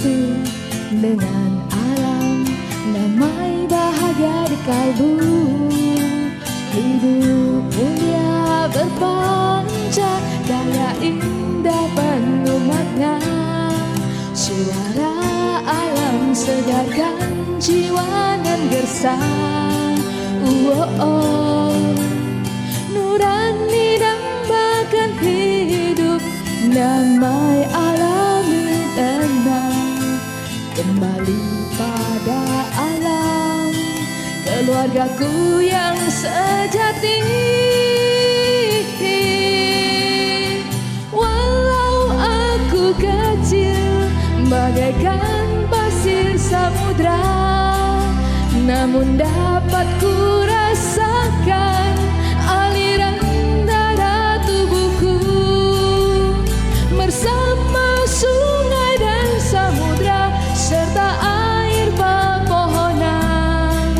bersatu dengan alam, damai bahagia di kalbu. Hidup mulia berpanca, gaya indah penuh makna. Suara alam segarkan jiwa nan gersang. Nurani dambakan hidup, damai alami tenang. Kembali pada alam, keluargaku yang sejati. Walau aku kecil bagaikan pasir samudra, namun dapat ku rasakan aliran darah tubuhku. Bersama sungai dan samudra serta air pepohonan,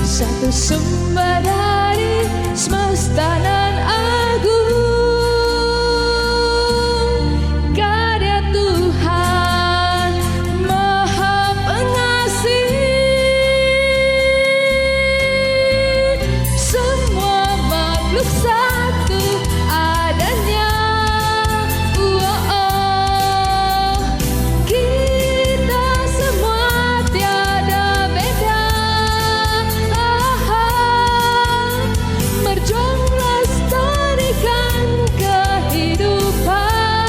satu sumber dari semesta nan agung. Karya Tuhan Maha Pengasih, semua makhluk satu adanya. Kita semua tiada beda, berjuang lestarikan kehidupan.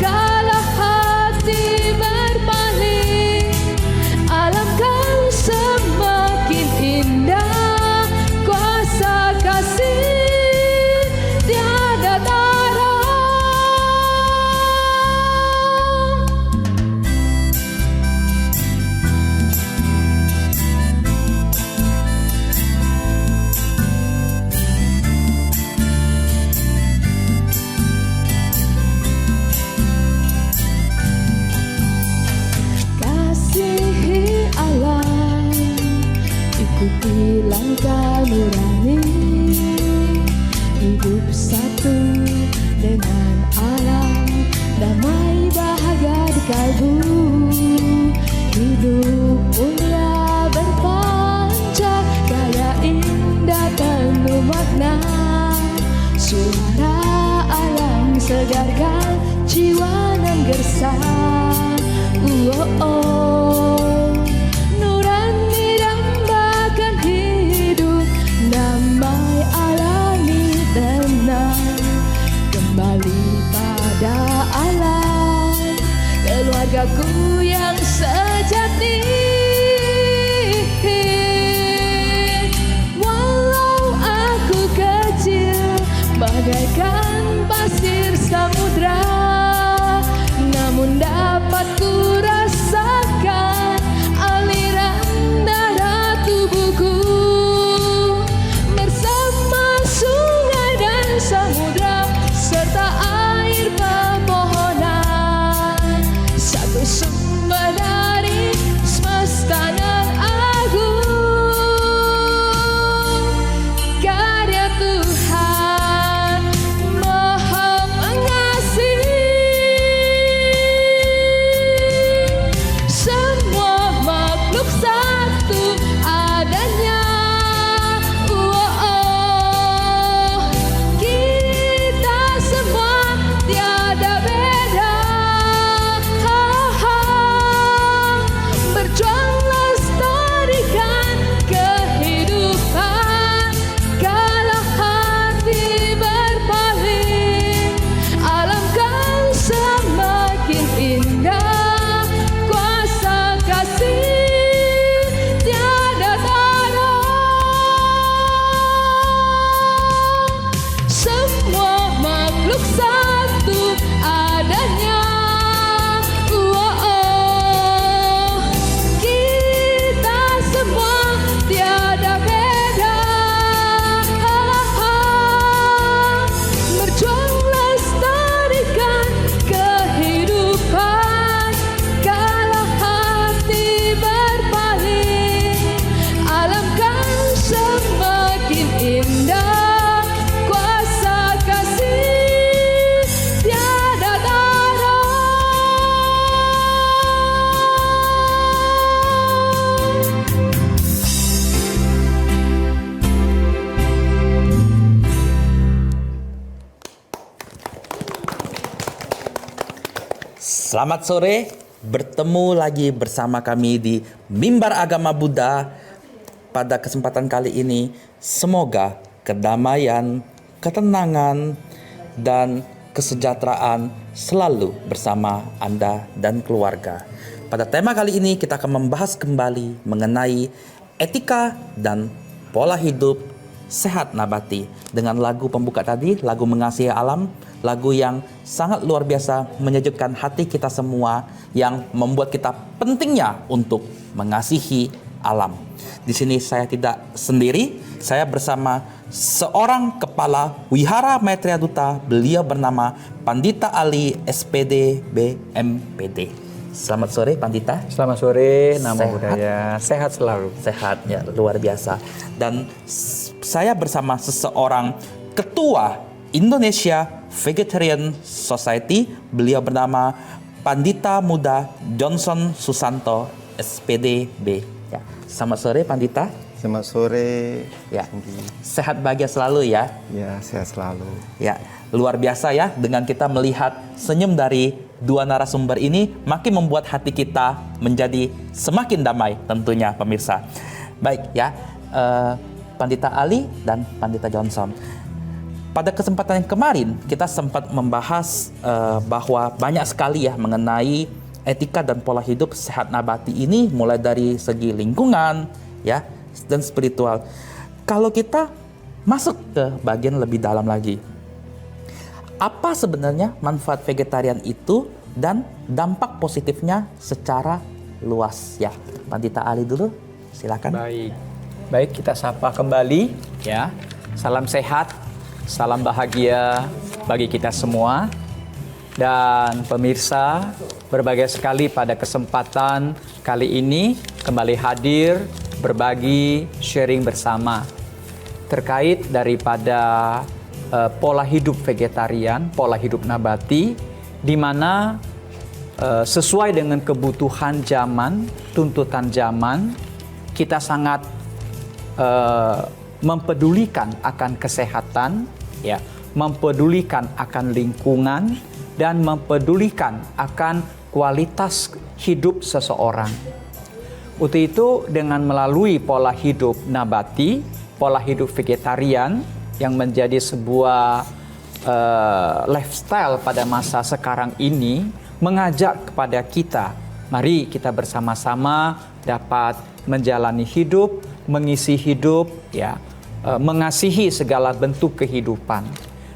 Kala hati berpaling, alam kan semakin indah. Kuasa kasih tiada tara. Kasihi alam, ikuti langkah nurani. Hidup satu dengan alam, damai bahagia di kalbu. Hidup mulia berpanca, gaya indah penuh makna. Suara alam segarkan jiwa nan gersang. Nurani dambakan hidup, damai alami tenang. Kembali pada alam, keluargaku yang sejati. Walau aku kecil bagaikan pasir samudra, namun dapat ku rasakan aliran darah tubuhku. Bersama sungai dan samudra serta air pepohonan, satu sumber Selamat sore, bertemu lagi bersama kami di Mimbar Agama Buddha. Pada kesempatan kali ini, semoga kedamaian, ketenangan, dan kesejahteraan selalu bersama Anda dan keluarga. Pada tema kali ini kita akan membahas kembali mengenai etika dan pola hidup sehat nabati. Dengan lagu pembuka tadi, lagu Mengasihi Alam, lagu yang sangat luar biasa menyejukkan hati kita semua, yang membuat kita pentingnya untuk mengasihi alam. Di sini saya tidak sendiri, saya bersama seorang kepala Wihara Maitreya Duta. Beliau bernama Pandita Ali SPD BMPD. Selamat sore Pandita. Selamat sore, Namo Buddhaya. Sehat selalu. Sehat ya, luar biasa. Dan saya bersama seseorang ketua Indonesia Vegetarian Society. Beliau bernama Pandita Muda Johnson Susanto SPDB. Ya. Selamat sore Pandita. Selamat sore. Ya. Sehat bahagia selalu ya. Ya, sehat selalu. Ya, luar biasa ya, dengan kita melihat senyum dari dua narasumber ini makin membuat hati kita menjadi semakin damai tentunya pemirsa. Baik ya, Pandita Ali dan Pandita Johnson. Pada kesempatan yang kemarin kita sempat membahas bahwa banyak sekali ya mengenai etika dan pola hidup sehat nabati ini, mulai dari segi lingkungan ya dan spiritual. Kalau kita masuk ke bagian lebih dalam lagi, apa sebenarnya manfaat vegetarian itu dan dampak positifnya secara luas ya? Pandita Ali dulu, silakan. Baik, kita sapa kembali ya. Salam sehat, salam bahagia bagi kita semua. Dan pemirsa, berbahagia sekali pada kesempatan kali ini kembali hadir, berbagi, sharing bersama terkait daripada pola hidup vegetarian, pola hidup nabati, di mana sesuai dengan kebutuhan zaman, tuntutan zaman, kita sangat mempedulikan akan kesehatan, ya, mempedulikan akan lingkungan, dan mempedulikan akan kualitas hidup seseorang. Untuk itu, dengan melalui pola hidup nabati, pola hidup vegetarian yang menjadi sebuah lifestyle pada masa sekarang ini, mengajak kepada kita, mari kita bersama-sama dapat menjalani hidup, mengisi hidup, ya, mengasihi segala bentuk kehidupan.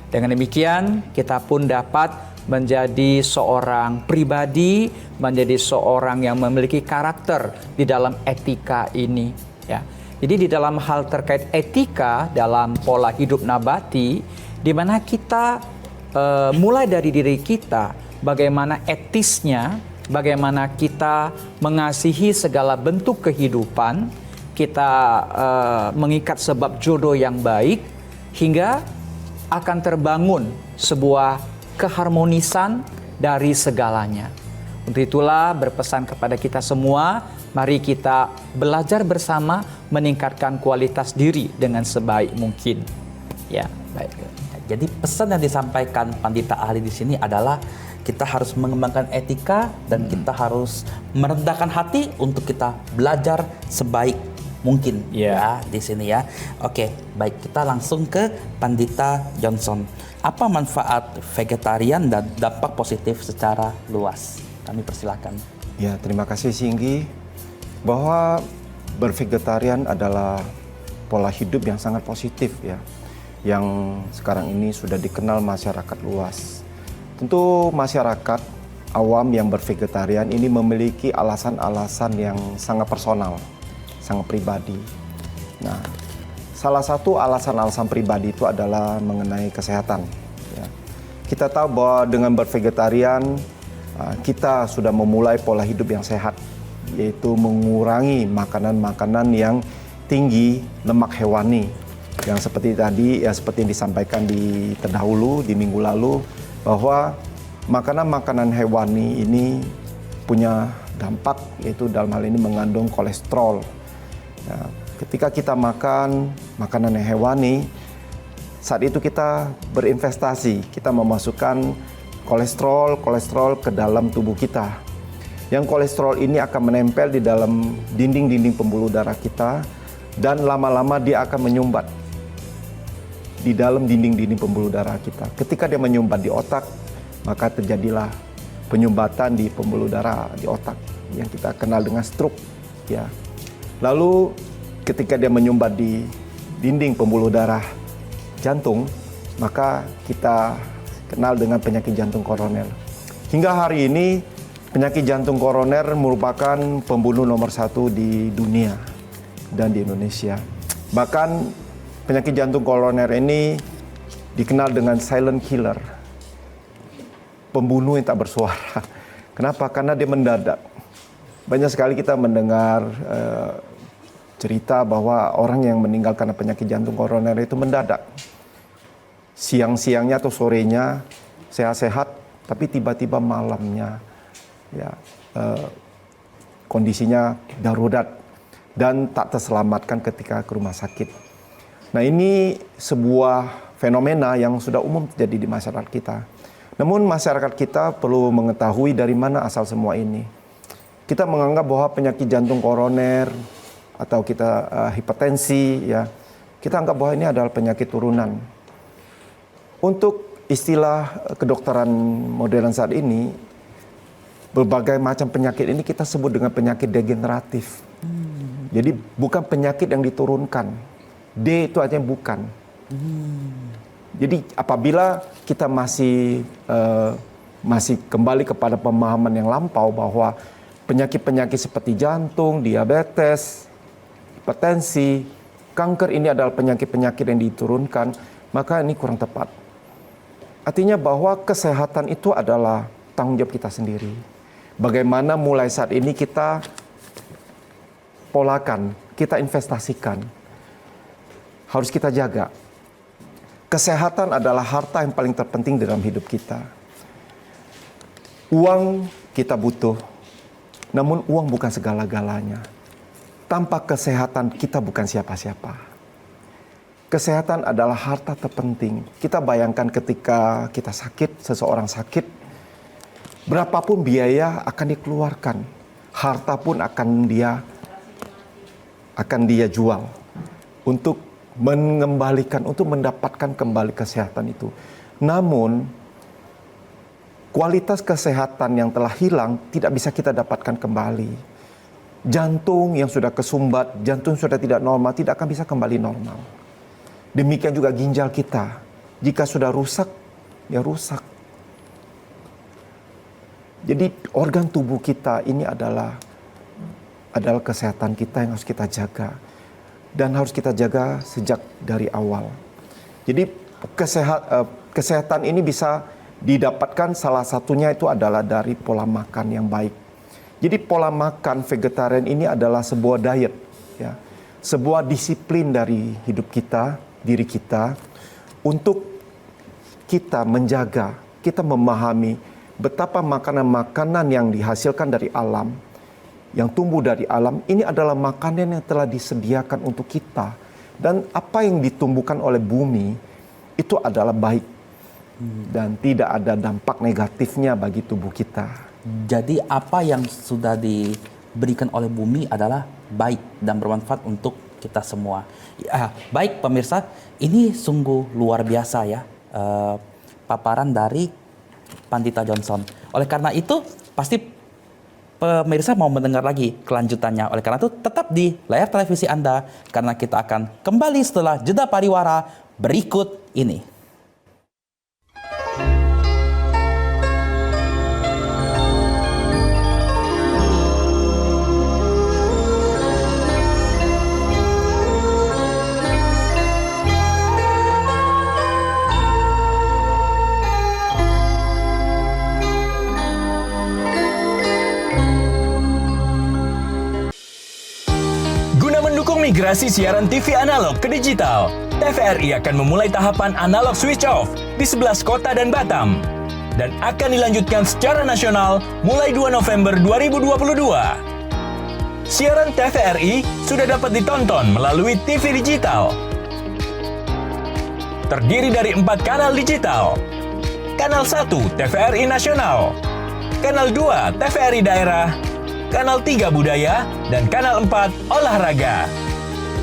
Dengan demikian, kita pun dapat menjadi seorang pribadi, menjadi seorang yang memiliki karakter di dalam etika ini. Ya. Jadi di dalam hal terkait etika dalam pola hidup nabati, di mana kita mulai dari diri kita, bagaimana etisnya, bagaimana kita mengasihi segala bentuk kehidupan, kita mengikat sebab jodoh yang baik, hingga akan terbangun sebuah keharmonisan dari segalanya. Untuk itulah berpesan kepada kita semua, mari kita belajar bersama meningkatkan kualitas diri dengan sebaik mungkin. Ya, baik. Jadi pesan yang disampaikan Pandita Ali di sini adalah kita harus mengembangkan etika dan kita harus merendahkan hati untuk kita belajar sebaik mungkin ya di sini ya. Oke, baik, kita langsung ke Pandita Johnson. Apa manfaat vegetarian dan dampak positif secara luas? Kami persilakan. Ya, terima kasih Singgi. Bahwa bervegetarian adalah pola hidup yang sangat positif ya, yang sekarang ini sudah dikenal masyarakat luas. Tentu masyarakat awam yang bervegetarian ini memiliki alasan-alasan yang sangat personal, sangat pribadi. Nah, salah satu alasan-alasan pribadi itu adalah mengenai kesehatan. Ya. Kita tahu bahwa dengan bervegetarian kita sudah memulai pola hidup yang sehat, yaitu mengurangi makanan-makanan yang tinggi lemak hewani. Yang seperti tadi, ya seperti yang disampaikan di terdahulu di minggu lalu, bahwa makanan-makanan hewani ini punya dampak, yaitu dalam hal ini mengandung kolesterol. Nah, ketika kita makan makanan yang hewani, saat itu kita berinvestasi, kita memasukkan kolesterol ke dalam tubuh kita. Yang kolesterol ini akan menempel di dalam dinding-dinding pembuluh darah kita dan lama-lama dia akan menyumbat di dalam dinding-dinding pembuluh darah kita. Ketika dia menyumbat di otak, maka terjadilah penyumbatan di pembuluh darah di otak yang kita kenal dengan stroke, ya. Lalu ketika dia menyumbat di dinding pembuluh darah jantung, maka kita kenal dengan penyakit jantung koroner. Hingga hari ini penyakit jantung koroner merupakan pembunuh nomor 1 di dunia dan di Indonesia. Bahkan penyakit jantung koroner ini dikenal dengan silent killer, pembunuh yang tak bersuara. Kenapa? Karena dia mendadak. Banyak sekali kita mendengar cerita bahwa orang yang meninggal karena penyakit jantung koroner itu mendadak. Siang-siangnya atau sorenya sehat-sehat, tapi tiba-tiba malamnya ya kondisinya darurat dan tak terselamatkan ketika ke rumah sakit. Nah, ini sebuah fenomena yang sudah umum terjadi di masyarakat kita. Namun masyarakat kita perlu mengetahui dari mana asal semua ini. Kita menganggap bahwa penyakit jantung koroner atau kita hipertensi, ya, kita anggap bahwa ini adalah penyakit turunan. Untuk istilah kedokteran modern saat ini, berbagai macam penyakit ini kita sebut dengan penyakit degeneratif. Jadi bukan penyakit yang diturunkan. D itu artinya bukan. Jadi apabila kita masih kembali kepada pemahaman yang lampau bahwa penyakit-penyakit seperti jantung, diabetes, hipertensi, kanker ini adalah penyakit-penyakit yang diturunkan, maka ini kurang tepat. Artinya bahwa kesehatan itu adalah tanggung jawab kita sendiri. Bagaimana mulai saat ini kita polakan, kita investasikan, harus kita jaga. Kesehatan adalah harta yang paling terpenting dalam hidup kita. Uang kita butuh, namun uang bukan segala-galanya. Tanpa kesehatan kita bukan siapa-siapa. Kesehatan adalah harta terpenting. Kita bayangkan ketika kita sakit, seseorang sakit, berapapun biaya akan dikeluarkan, harta pun akan dia jual untuk mengembalikan, untuk mendapatkan kembali kesehatan itu. Namun kualitas kesehatan yang telah hilang tidak bisa kita dapatkan kembali. Jantung yang sudah kesumbat, jantung sudah tidak normal, tidak akan bisa kembali normal. Demikian juga ginjal kita. Jika sudah rusak, ya rusak. Jadi organ tubuh kita ini adalah kesehatan kita yang harus kita jaga. Dan harus kita jaga sejak dari awal. Jadi kesehatan ini bisa didapatkan, salah satunya itu adalah dari pola makan yang baik. Jadi pola makan vegetarian ini adalah sebuah diet, ya, sebuah disiplin dari hidup kita, diri kita, untuk kita menjaga, kita memahami betapa makanan-makanan yang dihasilkan dari alam, yang tumbuh dari alam, ini adalah makanan yang telah disediakan untuk kita. Dan apa yang ditumbuhkan oleh bumi, itu adalah baik. Dan tidak ada dampak negatifnya bagi tubuh kita. Jadi apa yang sudah diberikan oleh bumi adalah baik dan bermanfaat untuk kita semua. Baik pemirsa, ini sungguh luar biasa ya, paparan dari Pandita Johnson. Oleh karena itu pasti pemirsa mau mendengar lagi kelanjutannya. Oleh karena itu tetap di layar televisi Anda, karena kita akan kembali setelah jeda pariwara berikut ini. Migrasi siaran TV analog ke digital, TVRI akan memulai tahapan analog switch off di 11 kota dan Batam dan akan dilanjutkan secara nasional mulai 2 November 2022. Siaran TVRI sudah dapat ditonton melalui TV digital. Terdiri dari 4 kanal digital, Kanal 1 TVRI Nasional, Kanal 2 TVRI Daerah, Kanal 3 Budaya, dan Kanal 4 Olahraga.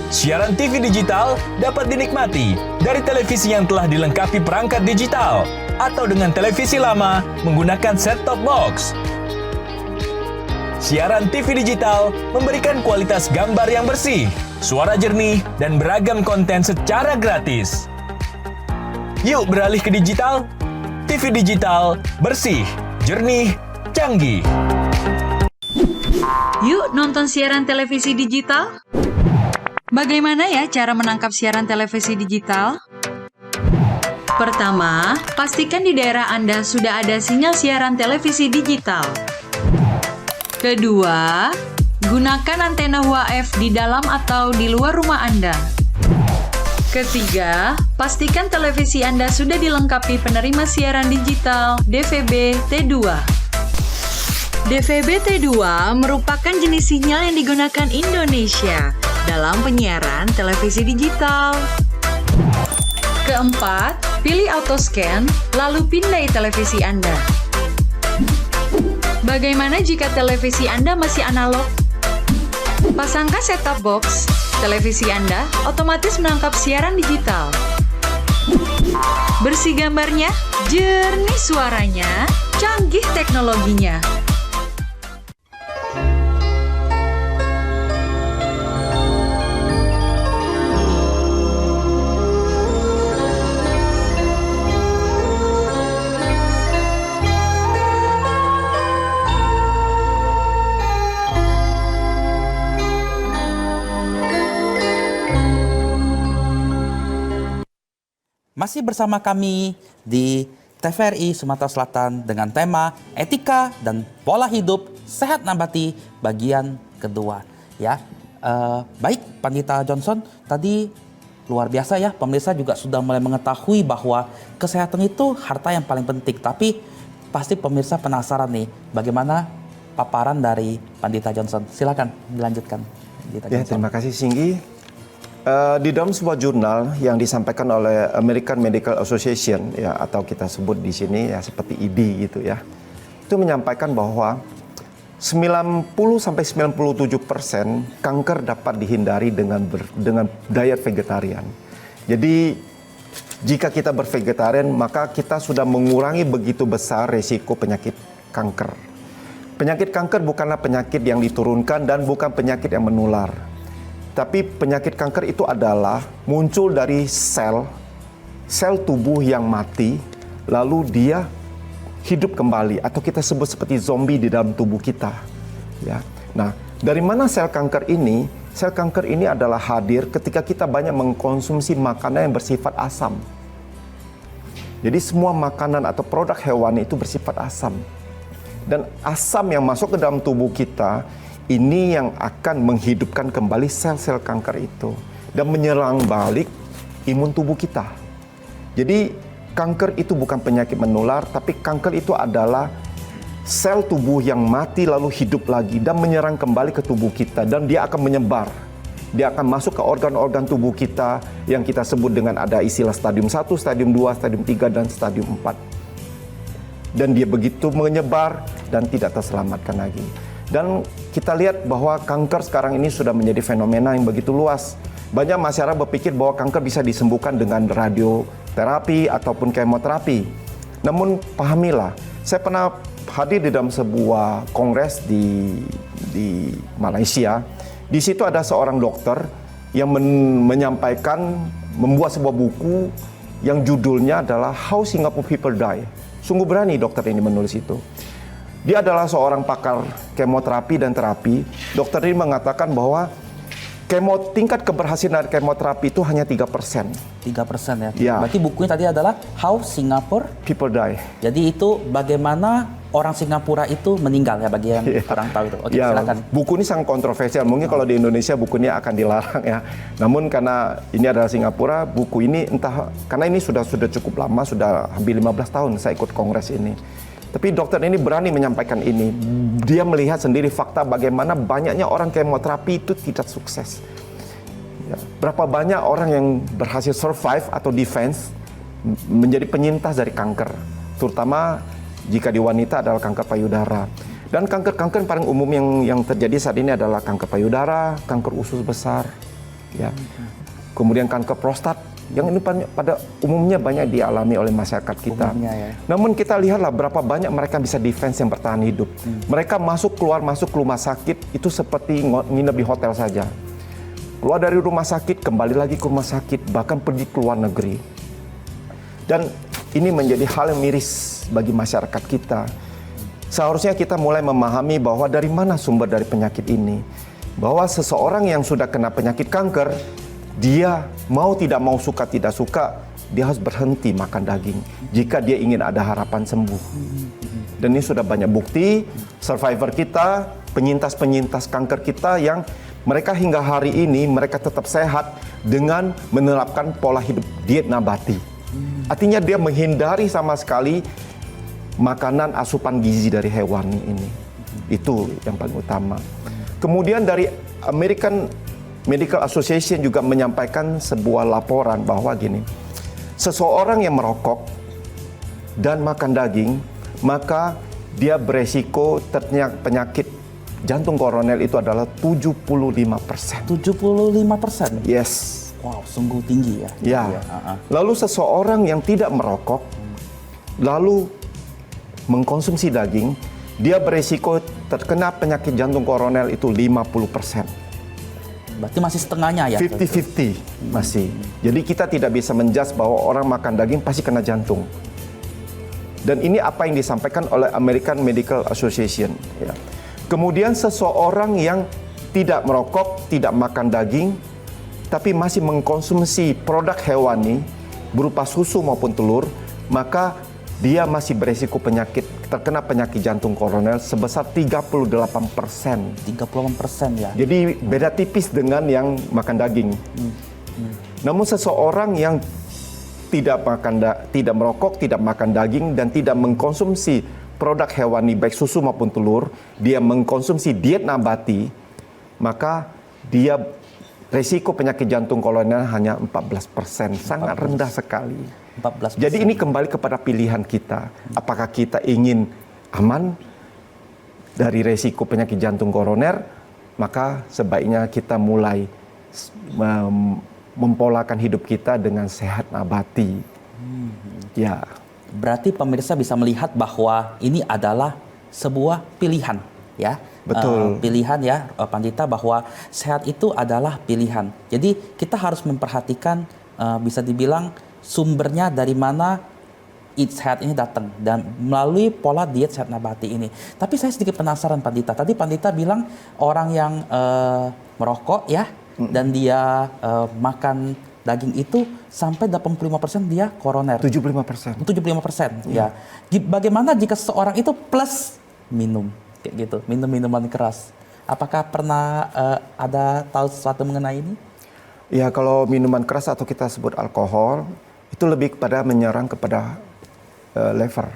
Siaran TV digital dapat dinikmati dari televisi yang telah dilengkapi perangkat digital atau dengan televisi lama menggunakan set-top box. Siaran TV digital memberikan kualitas gambar yang bersih, suara jernih, dan beragam konten secara gratis. Yuk beralih ke digital. TV digital bersih, jernih, canggih. Yuk nonton siaran televisi digital. Bagaimana ya cara menangkap siaran televisi digital? Pertama, pastikan di daerah Anda sudah ada sinyal siaran televisi digital. Kedua, gunakan antena UHF di dalam atau di luar rumah Anda. Ketiga, pastikan televisi Anda sudah dilengkapi penerima siaran digital DVB T2. DVB T2 merupakan jenis sinyal yang digunakan Indonesia dalam penyiaran televisi digital. Keempat, pilih autoscan, lalu pindai televisi Anda. Bagaimana jika televisi Anda masih analog? Pasangkan set-top box, televisi Anda otomatis menangkap siaran digital. Bersih gambarnya, jernih suaranya, canggih teknologinya. Masih bersama kami di TVRI Sumatera Selatan dengan tema etika dan pola hidup sehat nabati bagian kedua. Ya, baik Pandita Johnson, tadi luar biasa ya, pemirsa juga sudah mulai mengetahui bahwa kesehatan itu harta yang paling penting. Tapi pasti pemirsa penasaran nih, bagaimana paparan dari Pandita Johnson? Silakan dilanjutkan. Pandita Ya, Johnson. terima kasih Singgi. Di dalam sebuah jurnal yang disampaikan oleh American Medical Association, ya, atau kita sebut di sini ya seperti IDI gitu ya, itu menyampaikan bahwa 90-97% kanker dapat dihindari dengan diet vegetarian. Jadi jika kita bervegetarian, maka kita sudah mengurangi begitu besar resiko penyakit kanker. Penyakit kanker bukanlah penyakit yang diturunkan dan bukan penyakit yang menular. Tapi penyakit kanker itu adalah muncul dari sel tubuh yang mati, lalu dia hidup kembali atau kita sebut seperti zombie di dalam tubuh kita. Ya. Nah, dari mana sel kanker ini? Sel kanker ini adalah hadir ketika kita banyak mengkonsumsi makanan yang bersifat asam. Jadi semua makanan atau produk hewani itu bersifat asam. Dan asam yang masuk ke dalam tubuh kita ini yang akan menghidupkan kembali sel-sel kanker itu dan menyerang balik imun tubuh kita. Jadi kanker itu bukan penyakit menular, tapi kanker itu adalah sel tubuh yang mati lalu hidup lagi dan menyerang kembali ke tubuh kita, dan dia akan menyebar. Dia akan masuk ke organ-organ tubuh kita yang kita sebut dengan ada istilah stadium 1, stadium 2, stadium 3, dan stadium 4. Dan dia begitu menyebar dan tidak terselamatkan lagi. Dan kita lihat bahwa kanker sekarang ini sudah menjadi fenomena yang begitu luas. Banyak masyarakat berpikir bahwa kanker bisa disembuhkan dengan radioterapi ataupun kemoterapi. Namun pahamilah, saya pernah hadir di dalam sebuah kongres di Malaysia. Di situ ada seorang dokter yang menyampaikan, membuat sebuah buku yang judulnya adalah How Singapore People Die. Sungguh berani dokter ini menulis itu. Dia adalah seorang pakar kemoterapi dan terapi. Dokter ini mengatakan bahwa tingkat keberhasilan dari kemoterapi itu hanya 3%. 3% ya? Ya. Berarti bukunya tadi adalah How Singapore People Die. Jadi itu bagaimana orang Singapura itu meninggal ya, bagi yang kurang tahu itu. Oke, Ya, silakan. buku ini sangat kontroversial. Mungkin kalau di Indonesia buku ini akan dilarang ya. Namun karena ini adalah Singapura, buku ini karena ini sudah cukup lama, sudah hampir 15 tahun saya ikut kongres ini. Tapi dokter ini berani menyampaikan ini. Dia melihat sendiri fakta bagaimana banyaknya orang kemoterapi itu tidak sukses. Ya, berapa banyak orang yang berhasil survive atau defense menjadi penyintas dari kanker. terutama jika di wanita adalah kanker payudara. Dan kanker-kanker paling umum yang terjadi saat ini adalah kanker payudara, kanker usus besar, ya. Kemudian kanker prostat, yang ini pada umumnya banyak dialami oleh masyarakat kita. Ya. Namun kita lihatlah berapa banyak mereka bisa defense yang bertahan hidup. Mereka masuk ke rumah sakit itu seperti nginep di hotel saja. Keluar dari rumah sakit, kembali lagi ke rumah sakit, bahkan pergi ke luar negeri. Dan ini menjadi hal yang miris bagi masyarakat kita. Seharusnya kita mulai memahami bahwa dari mana sumber dari penyakit ini. Bahwa seseorang yang sudah kena penyakit kanker, dia mau tidak mau, suka tidak suka, dia harus berhenti makan daging jika dia ingin ada harapan sembuh. Dan ini sudah banyak bukti, survivor kita, penyintas-penyintas kanker kita yang mereka hingga hari ini mereka tetap sehat dengan menerapkan pola hidup diet nabati. Artinya dia menghindari sama sekali makanan asupan gizi dari hewani ini. Itu yang paling utama. Kemudian dari American Medical Association juga menyampaikan sebuah laporan bahwa gini, seseorang yang merokok dan makan daging, maka dia beresiko terkena penyakit jantung koroner itu adalah 75%. 75%? Yes. Wow, sungguh tinggi ya. Ya. Lalu seseorang yang tidak merokok, lalu mengkonsumsi daging, dia beresiko terkena penyakit jantung koroner itu 50%. Berarti masih setengahnya ya? 50-50 masih. Jadi kita tidak bisa menjudge bahwa orang makan daging pasti kena jantung. Dan ini apa yang disampaikan oleh American Medical Association. Ya. Kemudian seseorang yang tidak merokok, tidak makan daging, tapi masih mengkonsumsi produk hewani berupa susu maupun telur, maka dia masih beresiko terkena penyakit jantung koroner sebesar 38%. 38% ya? Jadi beda tipis dengan yang makan daging. Namun seseorang yang tidak merokok, tidak makan daging, dan tidak mengkonsumsi produk hewani baik susu maupun telur, dia mengkonsumsi diet nabati, maka dia resiko penyakit jantung koroner hanya 14%, sangat rendah sekali. 14%. Jadi ini kembali kepada pilihan kita. Apakah kita ingin aman dari resiko penyakit jantung koroner, maka sebaiknya kita mulai mempolakan hidup kita dengan sehat nabati. Ya. Berarti pemirsa bisa melihat bahwa ini adalah sebuah pilihan, ya. Betul. Pilihan ya, Pandita, bahwa sehat itu adalah pilihan. Jadi kita harus memperhatikan, bisa dibilang sumbernya dari mana sehat ini datang, dan melalui pola diet sehat nabati ini. Tapi saya sedikit penasaran, Pandita. Tadi Pandita bilang orang yang merokok ya, dan dia makan daging itu sampai 85% dia koroner. 75%. 75%. Ya. Bagaimana jika seseorang itu plus minum kayak gitu, minum minuman keras? Apakah pernah ada tahu sesuatu mengenai ini? Ya, kalau minuman keras atau kita sebut alkohol itu lebih kepada menyerang kepada lever.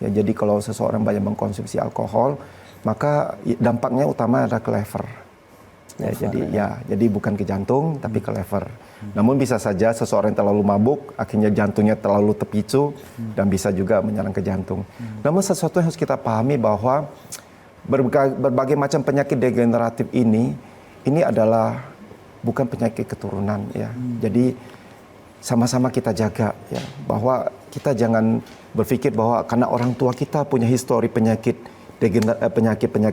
Ya, jadi kalau seseorang banyak mengkonsumsi alkohol, maka dampaknya utama adalah ke lever. Ya, jadi bukan ke jantung tapi ke lever. Namun bisa saja seseorang yang terlalu mabuk, akhirnya jantungnya terlalu terpicu dan bisa juga menyerang ke jantung. Namun sesuatu yang harus kita pahami bahwa berbagai macam penyakit degeneratif ini adalah bukan penyakit keturunan ya. Jadi sama-sama kita jaga ya, bahwa kita jangan berpikir bahwa karena orang tua kita punya histori penyakit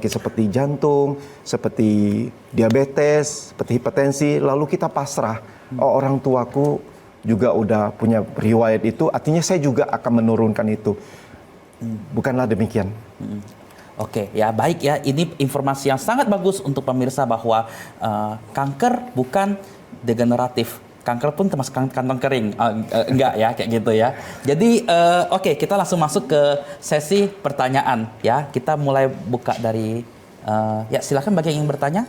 seperti jantung, seperti diabetes, seperti hipertensi, lalu kita pasrah. Oh, orang tuaku juga udah punya riwayat itu, artinya saya juga akan menurunkan itu. Bukanlah demikian. Oke, ya baik ya. Ini informasi yang sangat bagus untuk pemirsa bahwa kanker bukan degeneratif. Kanker pun termasuk kantong kering. Enggak ya, kayak gitu ya. Jadi oke, kita langsung masuk ke sesi pertanyaan ya. Kita mulai buka dari ya silakan bagi yang ingin bertanya.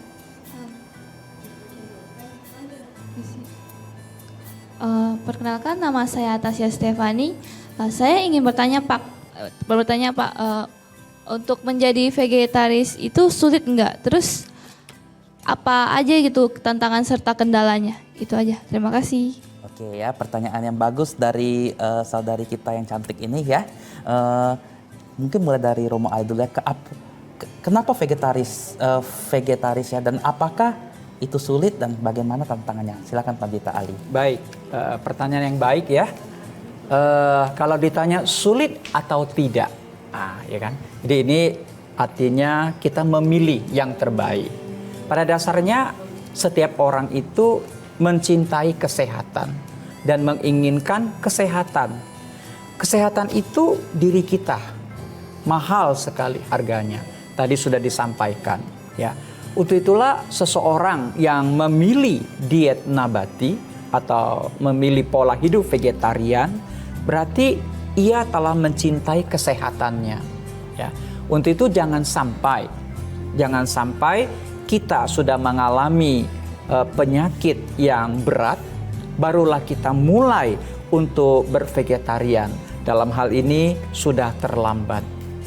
Perkenalkan, nama saya Tasya Stefani. Saya ingin bertanya Pak, untuk menjadi vegetaris itu sulit enggak? Terus apa aja gitu tantangan serta kendalanya? Itu aja. Terima kasih. Oke ya, pertanyaan yang bagus dari saudari kita yang cantik ini ya. Mungkin mulai dari Romo Ali dulu ya. Kenapa vegetaris ya, dan apakah itu sulit dan bagaimana tantangannya? Silakan Pendeta Ali. Baik, pertanyaan yang baik ya. Kalau ditanya sulit atau tidak, ya kan? Jadi ini artinya kita memilih yang terbaik. Pada dasarnya setiap orang itu mencintai kesehatan dan menginginkan kesehatan. Kesehatan itu diri kita, mahal sekali harganya. Tadi sudah disampaikan, ya. Untuk itulah seseorang yang memilih diet nabati atau memilih pola hidup vegetarian, berarti ia telah mencintai kesehatannya, ya. Untuk itu jangan sampai kita sudah mengalami penyakit yang berat, barulah kita mulai untuk bervegetarian. Dalam hal ini sudah terlambat,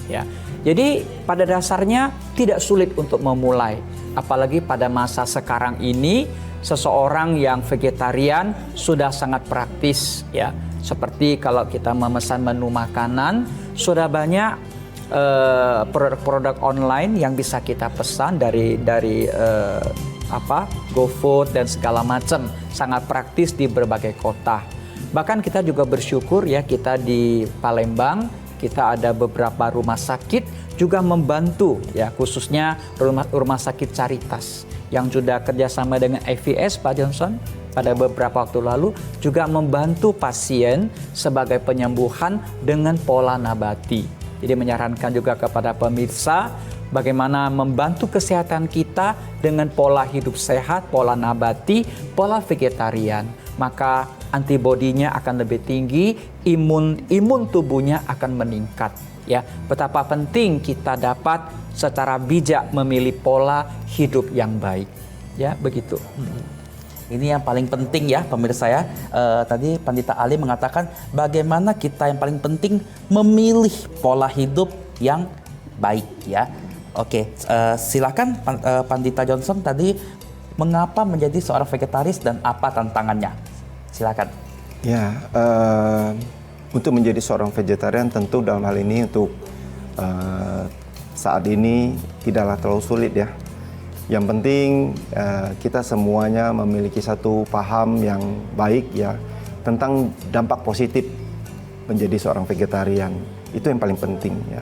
ya. Jadi pada dasarnya tidak sulit untuk memulai, apalagi pada masa sekarang ini seseorang yang vegetarian sudah sangat praktis, ya. Seperti kalau kita memesan menu makanan, sudah banyak produk-produk online yang bisa kita pesan dari GoFood dan segala macam, sangat praktis di berbagai kota. Bahkan kita juga bersyukur ya, kita di Palembang kita ada beberapa rumah sakit juga membantu ya, khususnya rumah sakit Caritas yang sudah kerjasama dengan IVS Pak Johnson pada beberapa waktu lalu juga membantu pasien sebagai penyembuhan dengan pola nabati. Jadi menyarankan juga kepada pemirsa bagaimana membantu kesehatan kita dengan pola hidup sehat, pola nabati, pola vegetarian. Maka antibodinya akan lebih tinggi, imun tubuhnya akan meningkat. Ya, betapa penting kita dapat secara bijak memilih pola hidup yang baik. Ya, begitu. Ini yang paling penting ya pemirsa ya. Tadi Pendeta Ali mengatakan bagaimana kita yang paling penting memilih pola hidup yang baik ya. Oke, silakan Pendeta Johnson tadi, mengapa menjadi seorang vegetaris dan apa tantangannya? Silakan. Ya, untuk menjadi seorang vegetarian tentu dalam hal ini untuk saat ini tidaklah terlalu sulit ya. Yang penting kita semuanya memiliki satu paham yang baik ya tentang dampak positif menjadi seorang vegetarian. Itu yang paling penting ya.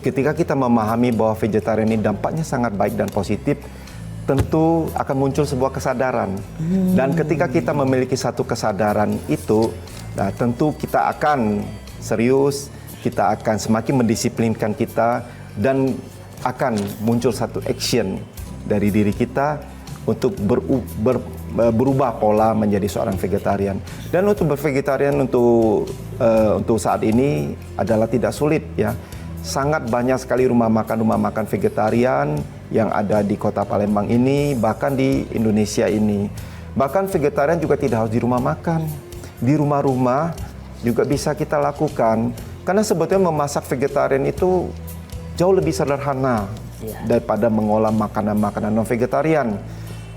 Ketika kita memahami bahwa vegetarian ini dampaknya sangat baik dan positif, tentu akan muncul sebuah kesadaran. Dan ketika kita memiliki satu kesadaran itu, nah tentu kita akan serius, kita akan semakin mendisiplinkan kita, dan akan muncul satu action dari diri kita untuk berubah pola menjadi seorang vegetarian. Dan untuk bervegetarian untuk saat ini adalah tidak sulit ya. Sangat banyak sekali rumah makan vegetarian yang ada di kota Palembang ini, bahkan di Indonesia ini. Bahkan vegetarian juga tidak harus di rumah makan. Di rumah-rumah juga bisa kita lakukan. Karena sebetulnya memasak vegetarian itu jauh lebih sederhana daripada mengolah makanan-makanan non-vegetarian.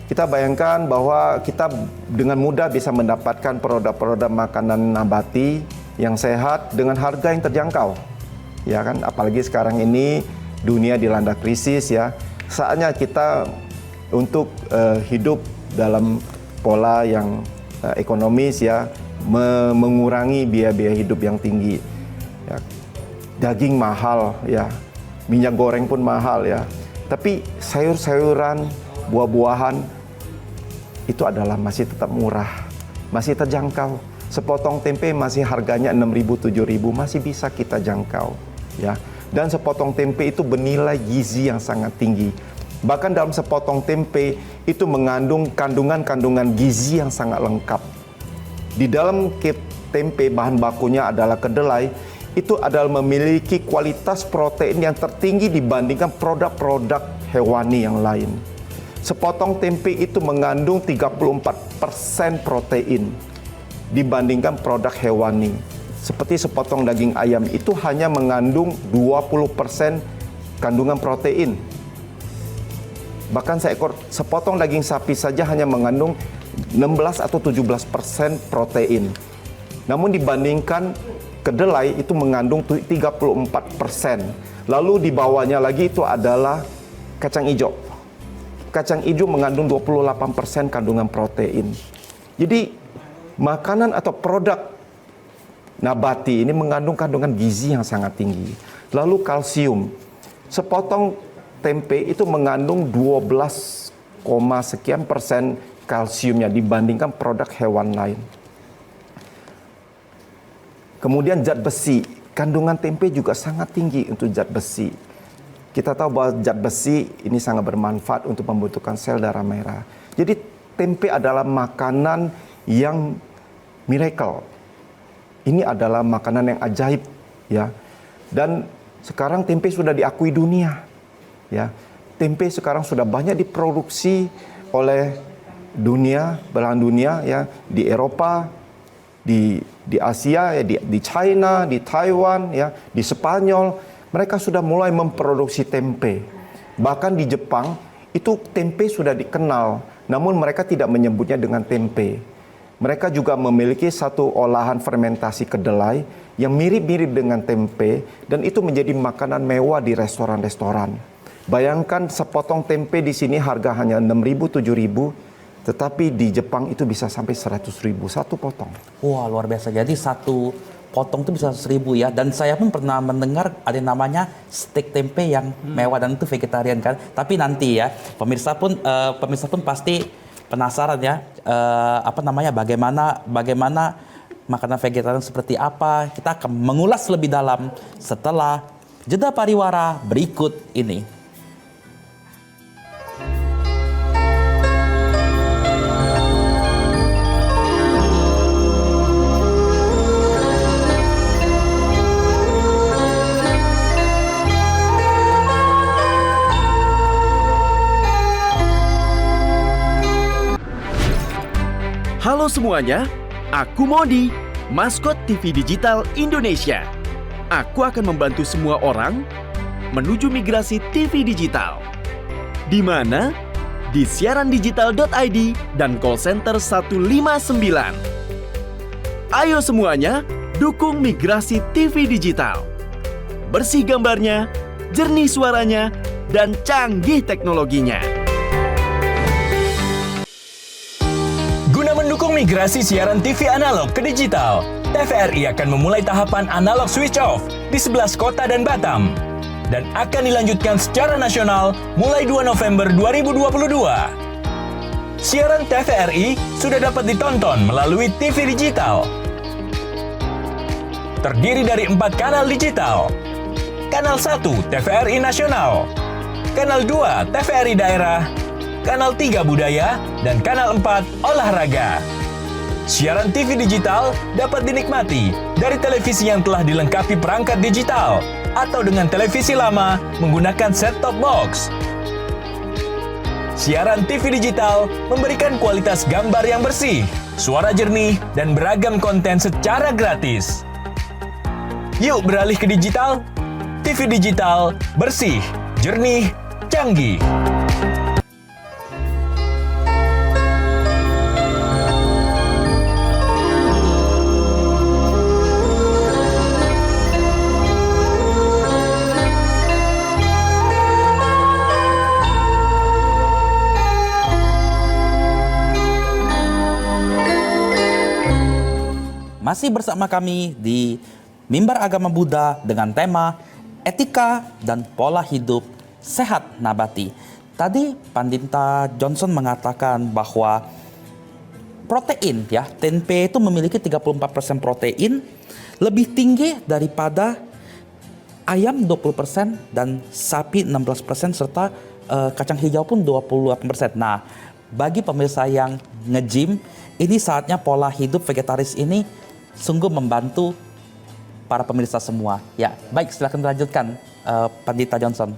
Kita bayangkan bahwa kita dengan mudah bisa mendapatkan produk-produk makanan nabati yang sehat dengan harga yang terjangkau. Ya kan, apalagi sekarang ini dunia dilanda krisis ya. Saatnya kita untuk hidup dalam pola yang ekonomis ya, mengurangi biaya-biaya hidup yang tinggi. Ya, daging mahal ya, minyak goreng pun mahal ya. Tapi sayur-sayuran, buah-buahan itu adalah masih tetap murah, masih terjangkau. Sepotong tempe masih harganya 6.000, 7.000 masih bisa kita jangkau. Ya, dan sepotong tempe itu bernilai gizi yang sangat tinggi. Bahkan dalam sepotong tempe itu mengandung kandungan gizi yang sangat lengkap. Di dalam tempe bahan bakunya adalah kedelai, itu adalah memiliki kualitas protein yang tertinggi dibandingkan produk-produk hewani yang lain. Sepotong tempe itu mengandung 34% protein dibandingkan produk hewani. Seperti sepotong daging ayam itu hanya mengandung 20% kandungan protein. Bahkan sepotong daging sapi saja hanya mengandung 16 atau 17% protein. Namun dibandingkan kedelai itu mengandung 34%. Lalu di bawahnya lagi itu adalah kacang hijau. Kacang hijau mengandung 28% kandungan protein. Jadi makanan atau produk nabati ini mengandung kandungan gizi yang sangat tinggi. Lalu kalsium. Sepotong tempe itu mengandung 12, sekian persen kalsiumnya dibandingkan produk hewan lain. Kemudian zat besi, kandungan tempe juga sangat tinggi untuk zat besi. Kita tahu bahwa zat besi ini sangat bermanfaat untuk pembentukan sel darah merah. Jadi tempe adalah makanan yang miracle. Ini adalah makanan yang ajaib, ya. Dan sekarang tempe sudah diakui dunia, ya. Tempe sekarang sudah banyak diproduksi oleh dunia, belahan dunia, ya, di Eropa, di Asia, ya, di China, di Taiwan, ya, di Spanyol, mereka sudah mulai memproduksi tempe. Bahkan di Jepang itu tempe sudah dikenal, namun mereka tidak menyebutnya dengan tempe. Mereka juga memiliki satu olahan fermentasi kedelai yang mirip-mirip dengan tempe, dan itu menjadi makanan mewah di restoran-restoran. Bayangkan sepotong tempe di sini harga hanya 6.000, 7.000. Tetapi di Jepang itu bisa sampai 100.000 satu potong. Wah, luar biasa. Jadi satu potong itu bisa 1.000 ya. Dan saya pun pernah mendengar ada yang namanya steak tempe yang mewah, dan itu vegetarian kan. Tapi nanti ya, pemirsa pun pasti penasaran ya, bagaimana makanan vegetarian seperti apa. Kita akan mengulas lebih dalam setelah jeda pariwara berikut ini. Halo semuanya, aku Modi, maskot TV Digital Indonesia. Aku akan membantu semua orang menuju migrasi TV digital. Di mana? Di siarandigital.id dan call center 159. Ayo semuanya, dukung migrasi TV digital. Bersih gambarnya, jernih suaranya, dan canggih teknologinya. Guna mendukung migrasi siaran TV analog ke digital, TVRI akan memulai tahapan analog switch off di 11 kota dan Batam, dan akan dilanjutkan secara nasional mulai 2 November 2022. Siaran TVRI sudah dapat ditonton melalui TV digital. Terdiri dari 4 kanal digital. Kanal 1 TVRI Nasional, Kanal 2 TVRI Daerah, Kanal 3 Budaya, dan Kanal 4 Olahraga. Siaran TV digital dapat dinikmati dari televisi yang telah dilengkapi perangkat digital atau dengan televisi lama menggunakan set-top box. Siaran TV digital memberikan kualitas gambar yang bersih, suara jernih, dan beragam konten secara gratis. Yuk beralih ke digital. TV digital bersih, jernih, canggih. Masih bersama kami di Mimbar Agama Buddha dengan tema Etika dan Pola Hidup Sehat Nabati. Tadi Pandita Johnson mengatakan bahwa protein ya, tempe itu memiliki 34% protein, lebih tinggi daripada ayam 20% dan sapi 16% serta kacang hijau pun 28%. Nah, bagi pemirsa yang nge-gym, ini saatnya pola hidup vegetaris ini sungguh membantu para pemirsa semua. Ya, baik, silakan dilanjutkan, Pandita Johnson.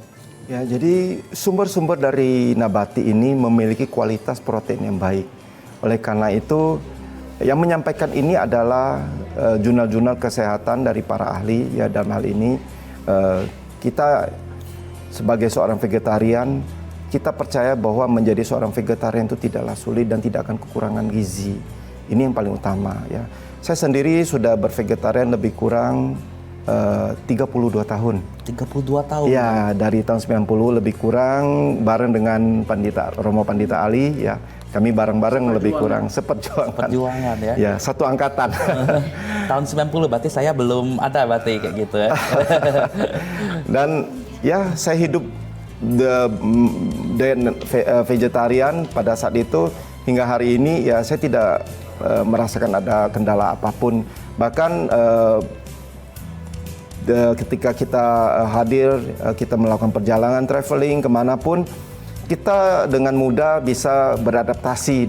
Ya, jadi sumber-sumber dari nabati ini memiliki kualitas protein yang baik. Oleh karena itu, yang menyampaikan ini adalah jurnal-jurnal kesehatan dari para ahli. Ya, dalam hal ini kita sebagai seorang vegetarian, kita percaya bahwa menjadi seorang vegetarian itu tidaklah sulit dan tidak akan kekurangan gizi. Ini yang paling utama ya. Saya sendiri sudah bervegetarian lebih kurang 32 tahun. 32 tahun. Ya, dari tahun 90 lebih kurang bareng dengan Romo Pandita Ali ya. Kami bareng-bareng lebih kurang Perjuangan ya. Ya, satu angkatan. Tahun 90 berarti saya belum ada berarti kayak gitu ya. Dan ya saya hidup vegetarian pada saat itu hingga hari ini ya saya tidak merasakan ada kendala apapun. Bahkan ketika kita hadir, kita melakukan perjalanan traveling kemanapun, kita dengan mudah bisa beradaptasi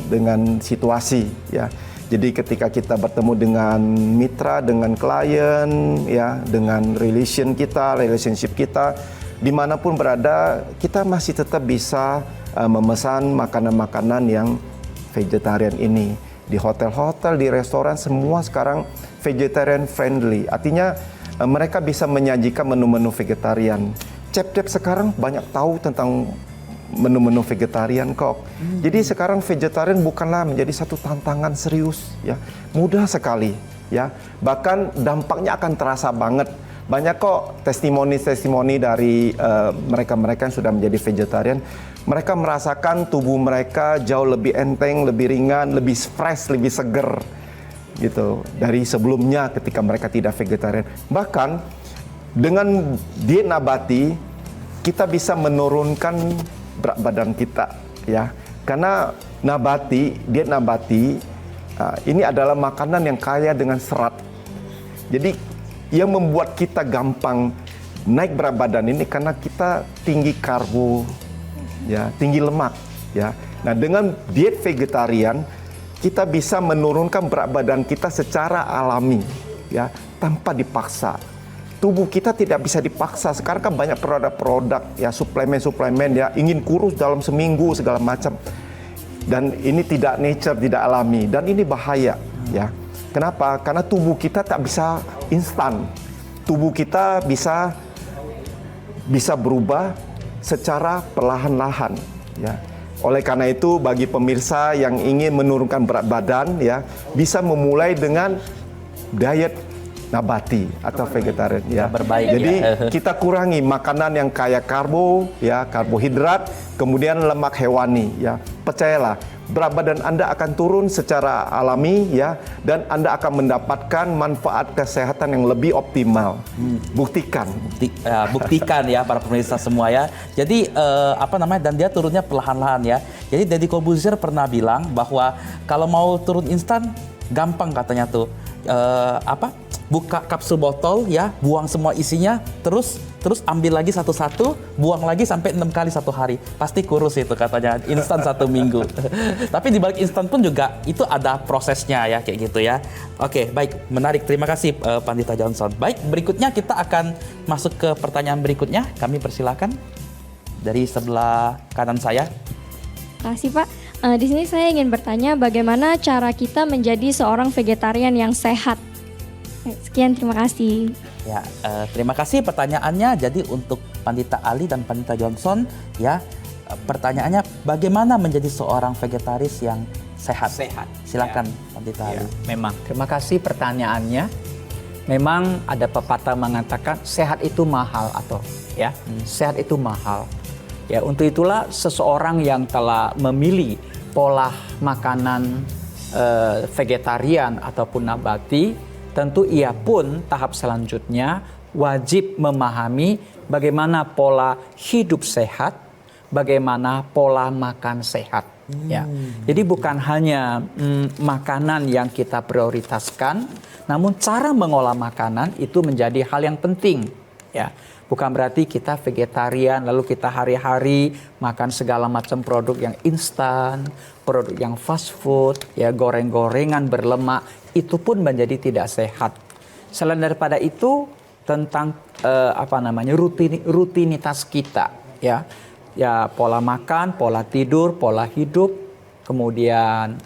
dengan situasi ya. Jadi ketika kita bertemu dengan mitra, dengan klien ya, dengan relationship kita dimanapun berada, kita masih tetap bisa memesan makanan-makanan yang vegetarian ini. Di hotel-hotel, di restoran semua sekarang vegetarian friendly. Artinya mereka bisa menyajikan menu-menu vegetarian. Chef-chef sekarang banyak tahu tentang menu-menu vegetarian kok. Jadi sekarang vegetarian bukanlah menjadi satu tantangan serius ya. Mudah sekali ya. Bahkan dampaknya akan terasa banget. Banyak kok testimoni dari mereka-mereka yang sudah menjadi vegetarian. Mereka merasakan tubuh mereka jauh lebih enteng, lebih ringan, lebih fresh, lebih seger gitu dari sebelumnya ketika mereka tidak vegetarian. Bahkan dengan diet nabati kita bisa menurunkan berat badan kita ya. Karena diet nabati ini adalah makanan yang kaya dengan serat. Jadi yang membuat kita gampang naik berat badan ini karena kita tinggi karbo ya, tinggi lemak ya. Nah, dengan diet vegetarian kita bisa menurunkan berat badan kita secara alami ya, tanpa dipaksa. Tubuh kita tidak bisa dipaksa. Sekarang kan banyak produk-produk ya, suplemen ya, ingin kurus dalam seminggu segala macam. Dan ini tidak nature, tidak alami, dan ini bahaya ya. Kenapa? Karena tubuh kita tak bisa instan. Tubuh kita bisa berubah secara perlahan-lahan ya. Oleh karena itu bagi pemirsa yang ingin menurunkan berat badan ya, bisa memulai dengan diet nabati atau vegetarian ya. Berbaik, jadi ya. Kita kurangi makanan yang kaya karbo ya, karbohidrat, kemudian lemak hewani ya. Percayalah, berat badan Anda akan turun secara alami ya, dan Anda akan mendapatkan manfaat kesehatan yang lebih optimal. Buktikan. Buktikan ya para pemirsa semua ya. Jadi dan dia turunnya perlahan-lahan ya. Jadi Deddy Corbuzier pernah bilang bahwa kalau mau turun instan gampang katanya tuh. Buka kapsul botol ya, buang semua isinya, terus ambil lagi satu-satu, buang lagi sampai 6 kali satu hari. Pasti kurus itu katanya, instan 1 minggu. Tapi di balik instan pun juga itu ada prosesnya ya, kayak gitu ya. Oke, baik, menarik. Terima kasih Pandita Johnson. Baik, berikutnya kita akan masuk ke pertanyaan berikutnya. Kami persilakan dari sebelah kanan saya. Terima kasih Pak. Di sini saya ingin bertanya bagaimana cara kita menjadi seorang vegetarian yang sehat. Sekian, terima kasih. Ya, terima kasih pertanyaannya. Jadi untuk Pandita Ali dan Pandita Johnson, ya, pertanyaannya bagaimana menjadi seorang vegetaris yang sehat? Silakan ya. Pandita Ali. Memang, terima kasih pertanyaannya. Memang ada pepatah mengatakan sehat itu mahal atau ya, sehat itu mahal. Ya, untuk itulah seseorang yang telah memilih pola makanan vegetarian ataupun nabati, tentu ia pun tahap selanjutnya wajib memahami bagaimana pola hidup sehat, bagaimana pola makan sehat. Ya, jadi bukan hanya makanan yang kita prioritaskan, namun cara mengolah makanan itu menjadi hal yang penting. Ya, bukan berarti kita vegetarian lalu kita hari-hari makan segala macam produk yang instan, produk yang fast food, ya goreng-gorengan berlemak, itu pun menjadi tidak sehat. Selain daripada itu tentang rutinitas kita, ya pola makan, pola tidur, pola hidup, kemudian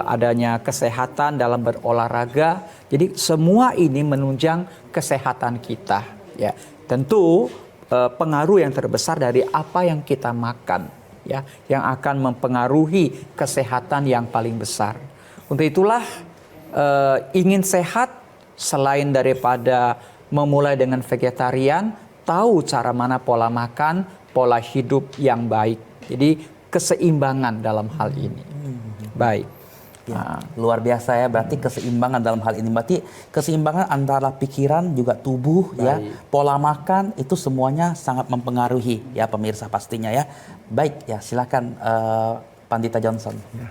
adanya kesehatan dalam berolahraga. Jadi semua ini menunjang kesehatan kita. Ya, tentu pengaruh yang terbesar dari apa yang kita makan, ya, yang akan mempengaruhi kesehatan yang paling besar. Untuk itulah ingin sehat selain daripada memulai dengan vegetarian, tahu cara mana pola makan, pola hidup yang baik. Jadi keseimbangan dalam hal ini. Baik. Ya, luar biasa ya, berarti keseimbangan dalam hal ini. Berarti keseimbangan antara pikiran juga tubuh, ya, pola makan itu semuanya sangat mempengaruhi ya pemirsa pastinya ya. Baik ya, silakan Pandita Johnson. Ya.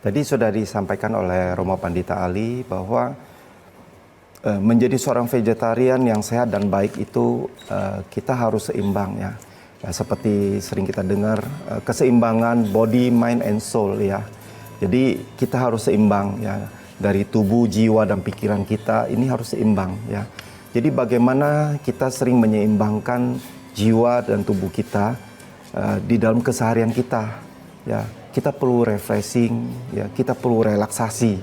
Tadi sudah disampaikan oleh Romo Pandita Ali bahwa menjadi seorang vegetarian yang sehat dan baik itu kita harus seimbang ya. Ya, seperti sering kita dengar keseimbangan body, mind, and soul ya. Jadi kita harus seimbang ya, dari tubuh, jiwa dan pikiran kita ini harus seimbang ya. Jadi bagaimana kita sering menyeimbangkan jiwa dan tubuh kita di dalam keseharian kita ya. Kita perlu refreshing ya, kita perlu relaksasi,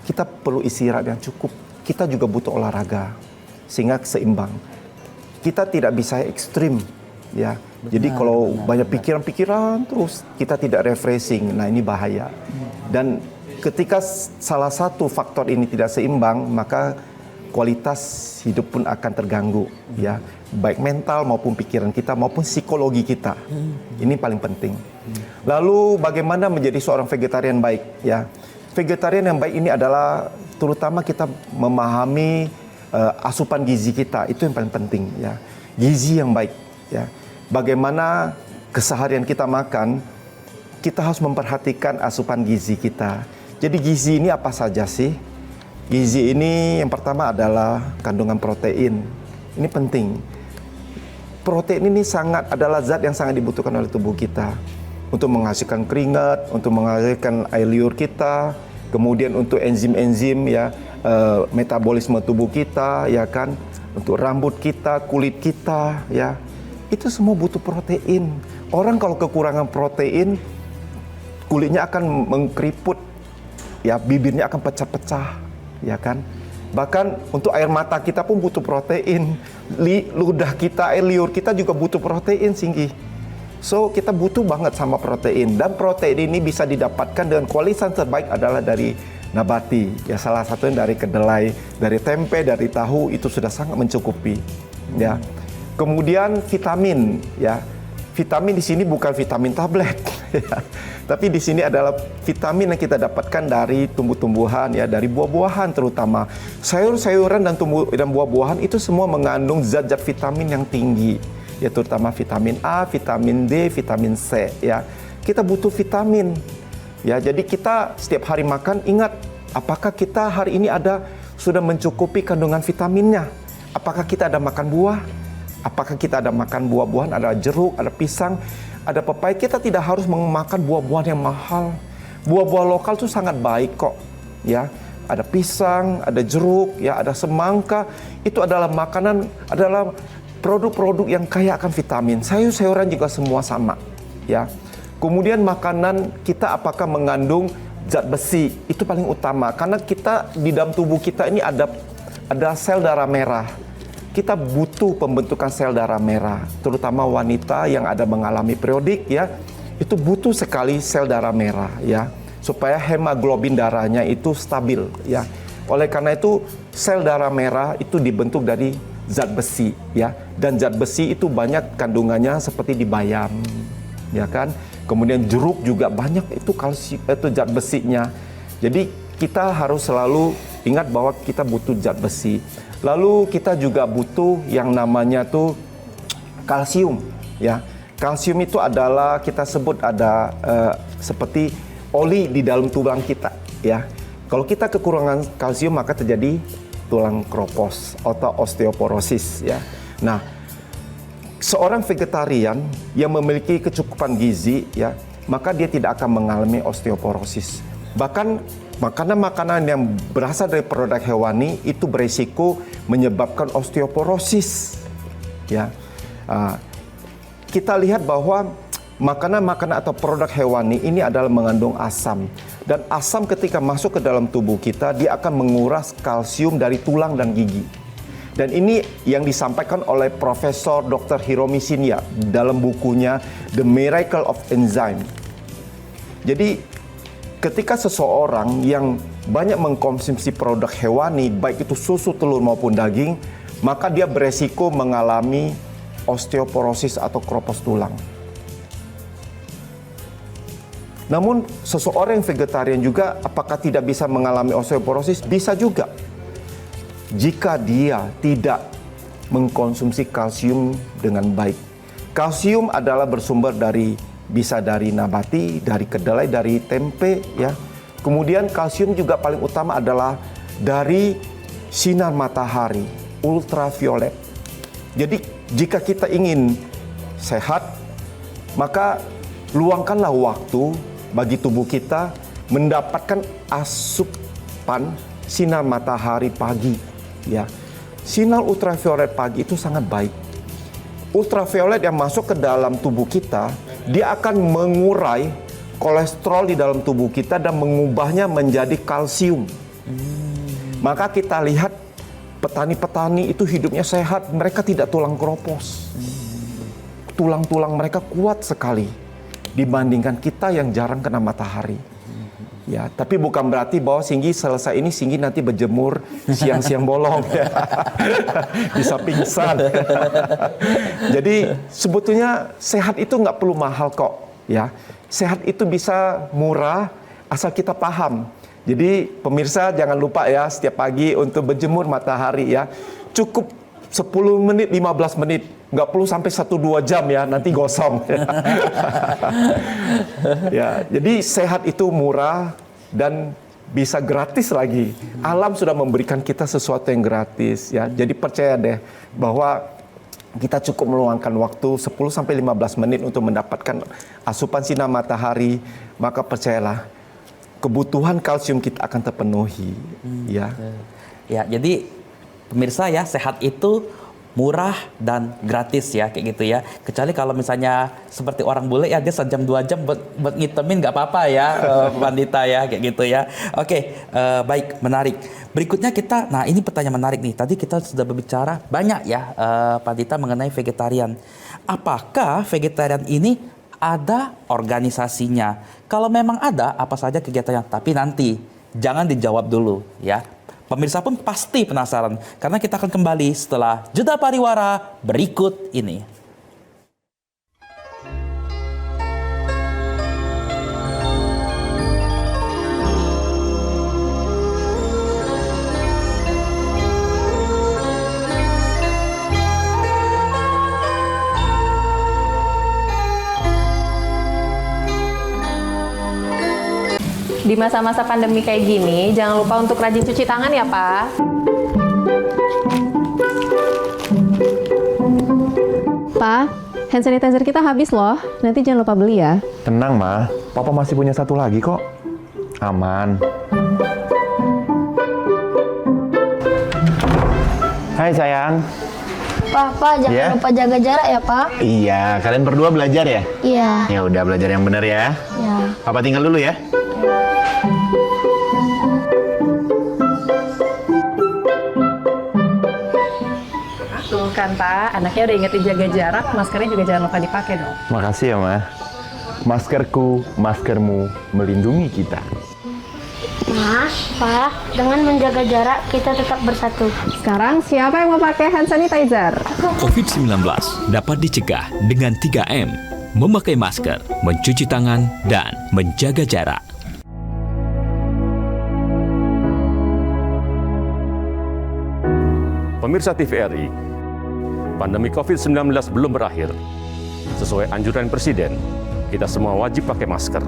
kita perlu istirahat yang cukup, kita juga butuh olahraga sehingga seimbang. Kita tidak bisa ekstrim ya. Jadi kalau banyak pikiran-pikiran terus kita tidak refreshing, nah ini bahaya. Dan ketika salah satu faktor ini tidak seimbang, maka kualitas hidup pun akan terganggu ya, baik mental maupun pikiran kita maupun psikologi kita. Ini paling penting. Lalu bagaimana menjadi seorang vegetarian baik ya? Vegetarian yang baik ini adalah terutama kita memahami asupan gizi kita, itu yang paling penting ya. Gizi yang baik ya. Bagaimana keseharian kita makan, kita harus memperhatikan asupan gizi kita. Jadi gizi ini apa saja sih? Gizi ini yang pertama adalah kandungan protein. Ini penting. Protein ini adalah zat yang sangat dibutuhkan oleh tubuh kita untuk menghasilkan keringat, untuk menghasilkan air liur kita, kemudian untuk enzim-enzim ya, metabolisme tubuh kita ya kan, untuk rambut kita, kulit kita ya. Itu semua butuh protein. Orang kalau kekurangan protein, kulitnya akan mengkeriput, ya bibirnya akan pecah-pecah, ya kan. Bahkan untuk air mata kita pun butuh protein. Ludah kita, air liur kita juga butuh protein, Singgi. So kita butuh banget sama protein. Dan protein ini bisa didapatkan dengan kualitas terbaik adalah dari nabati. Ya salah satunya dari kedelai, dari tempe, dari tahu, itu sudah sangat mencukupi. Ya. Kemudian vitamin, ya. Vitamin di sini bukan vitamin tablet, ya. Tapi di sini adalah vitamin yang kita dapatkan dari tumbuh-tumbuhan, ya, dari buah-buahan terutama. Sayur-sayuran dan buah-buahan itu semua mengandung zat-zat vitamin yang tinggi, ya, terutama vitamin A, vitamin D, vitamin C, ya. Kita butuh vitamin, ya. Jadi kita setiap hari makan ingat apakah kita hari ini sudah mencukupi kandungan vitaminnya? Apakah kita ada makan buah? Apakah kita ada makan buah-buahan, ada jeruk, ada pisang, ada pepaya? Kita tidak harus memakan buah-buahan yang mahal. Buah-buah lokal itu sangat baik kok, ya. Ada pisang, ada jeruk, ya, ada semangka. Itu adalah makanan, adalah produk-produk yang kaya akan vitamin. Sayur-sayuran juga semua sama, ya. Kemudian makanan kita apakah mengandung zat besi? Itu paling utama karena kita di dalam tubuh kita ini ada sel darah merah. Kita butuh pembentukan sel darah merah, terutama wanita yang ada mengalami periodik ya, itu butuh sekali sel darah merah ya, supaya hemoglobin darahnya itu stabil ya. Oleh karena itu sel darah merah itu dibentuk dari zat besi ya, dan zat besi itu banyak kandungannya seperti di bayam ya kan. Kemudian jeruk juga banyak itu kalsium, itu zat besinya. Jadi kita harus selalu ingat bahwa kita butuh zat besi. Lalu kita juga butuh yang namanya tuh kalsium, ya. Kalsium itu adalah kita sebut ada seperti oli di dalam tulang kita, ya. Kalau kita kekurangan kalsium maka terjadi tulang kropos atau osteoporosis, ya. Nah, seorang vegetarian yang memiliki kecukupan gizi, ya, maka dia tidak akan mengalami osteoporosis. Bahkan makanan-makanan yang berasal dari produk hewani itu berisiko menyebabkan osteoporosis. Ya, kita lihat bahwa makanan-makanan atau produk hewani ini adalah mengandung asam, dan asam ketika masuk ke dalam tubuh kita dia akan menguras kalsium dari tulang dan gigi. Dan ini yang disampaikan oleh Profesor Dr. Hiromi Shinya dalam bukunya The Miracle of Enzyme. Jadi ketika seseorang yang banyak mengkonsumsi produk hewani, baik itu susu, telur maupun daging, maka dia beresiko mengalami osteoporosis atau keropos tulang. Namun seseorang yang vegetarian juga apakah tidak bisa mengalami osteoporosis? Bisa juga. Jika dia tidak mengkonsumsi kalsium dengan baik. Kalsium adalah bersumber bisa dari nabati, dari kedelai, dari tempe ya. Kemudian kalsium juga paling utama adalah dari sinar matahari, ultraviolet. Jadi jika kita ingin sehat, maka luangkanlah waktu bagi tubuh kita mendapatkan asupan sinar matahari pagi. Ya, sinar ultraviolet pagi itu sangat baik. Ultraviolet yang masuk ke dalam tubuh kita, dia akan mengurai kolesterol di dalam tubuh kita dan mengubahnya menjadi kalsium. Maka kita lihat petani-petani itu hidupnya sehat, mereka tidak tulang keropos. Tulang-tulang mereka kuat sekali dibandingkan kita yang jarang kena matahari. Ya, tapi bukan berarti bahwa Singgi selesai ini Singgi nanti berjemur siang-siang bolong ya. Bisa pingsan. Jadi sebetulnya sehat itu nggak perlu mahal kok ya. Sehat itu bisa murah asal kita paham. Jadi pemirsa jangan lupa ya setiap pagi untuk berjemur matahari ya. Cukup 10 menit, 15 menit. Nggak perlu sampai 1-2 jam ya, nanti gosong. Ya, jadi sehat itu murah dan bisa gratis lagi. Alam sudah memberikan kita sesuatu yang gratis ya. Jadi percaya deh bahwa kita cukup meluangkan waktu 10-15 menit untuk mendapatkan asupan sinar matahari, maka percayalah kebutuhan kalsium kita akan terpenuhi ya. Ya, jadi pemirsa ya, sehat itu murah dan gratis ya, kayak gitu ya. Kecuali kalau misalnya seperti orang bule ya, dia sejam 2 jam buat ngitemin nggak apa-apa ya, Pandita ya, kayak gitu ya. Oke, baik, menarik. Berikutnya kita, nah ini pertanyaan menarik nih. Tadi kita sudah berbicara banyak ya, Pandita, mengenai vegetarian. Apakah vegetarian ini ada organisasinya? Kalau memang ada, apa saja kegiatannya? Tapi nanti jangan dijawab dulu ya. Pemirsa pun pasti penasaran karena kita akan kembali setelah jeda pariwara berikut ini. Di masa-masa pandemi kayak gini, jangan lupa untuk rajin cuci tangan ya, Pak. Pak, hand sanitizer kita habis loh. Nanti jangan lupa beli ya. Tenang, Ma. Papa masih punya satu lagi kok. Aman. Hai, sayang. Pak, jangan lupa jaga jarak ya, Pak. Iya, kalian berdua belajar ya? Iya. Ya udah, belajar yang benar ya. Iya. Papa tinggal dulu ya. Tuh kan, Pak. Anaknya udah ingetin jaga jarak, maskernya juga jangan lupa dipakai dong. Makasih ya, Ma. Maskerku, maskermu melindungi kita. Mas, Pak, dengan menjaga jarak kita tetap bersatu. Sekarang siapa yang mau pakai hand sanitizer? COVID-19 dapat dicegah dengan 3M, memakai masker, mencuci tangan, dan menjaga jarak. Pemirsa TVRI, pandemi COVID-19 belum berakhir. Sesuai anjuran Presiden, kita semua wajib pakai masker.